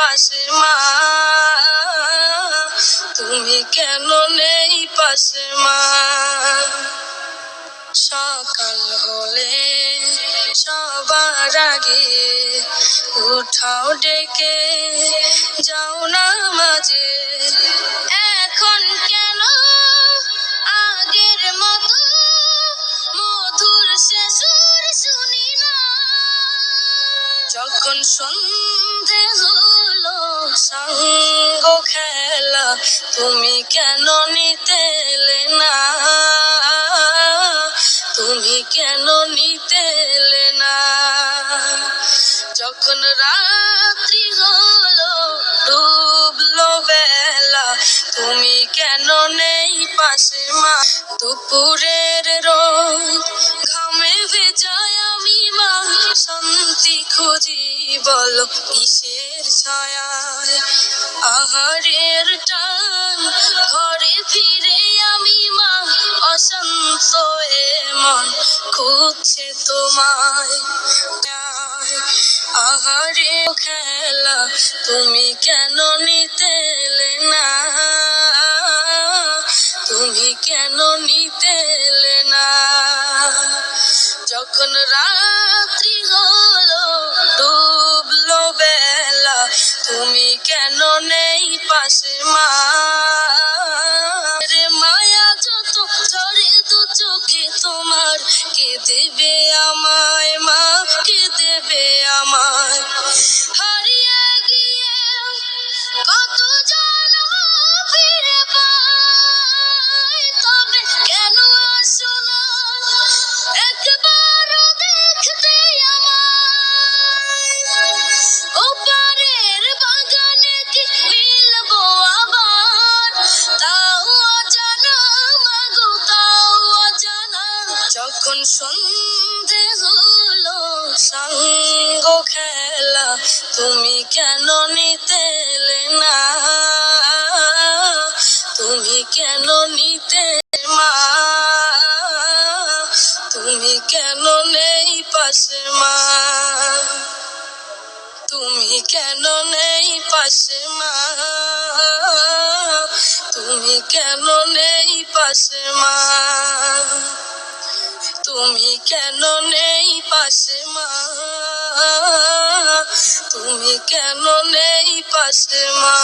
পাশে মা, তুমি কেন নেই পাশে মা। সকাল হলে সবার আগে উঠাও ডেকে যাও না মাঝে, এখন কেন আগের মতো মধুর সে সুর শুনি না। যখন সন্ধে হলো সঙ্গ খেলা, তুমি কেন নিতে এলে না, তুমি কেন নিতে এলে না। যখন রাত্রি হলো ডুবলো বেলা, তুমি কেন নেই পাশে মা। দুপুরের রোদ ঘামে ভেজায় আমি মা, শান্তি খুঁজি বলো কিসের ছায়ায়। আহারের টান ঘরে ফিরে আমি মা, অশান্ত এ মন খুঁজছে তোমায়। আহারে খেলা, তুমি কেন নিতে এলে না, তুমি কেন নিতে এলে না। যখন রাত্রি হলো ডুবলো বেলা, তুমি কেন নেই পাশে মা। রে মায়া যত ঝরে দু চোখে তোমার, কে দেবে আমায় মা, কে দেবে আমায়। হারিয়ে গিয়ে কত জন্ম ফিরে পাই, তবে কেন আসো না একবারও দেখতে আমায়। ওপারের বাগানে কি মিলবো আবার, তাও অজানা মাগো তাও অজানা। যখন সন্ধে হলো সঙ্গ খেলা, তুমি কেন নিতে এলে না, তুমি কেন নিতে মা, তুমি কেন নেই পাশে মা, তুমি কেন নেই পাশে মা, তুমি কেন নেই পাশে মা, তুমি কেন নেই পাশে মা, তুমি কেন নেই পাশে মা।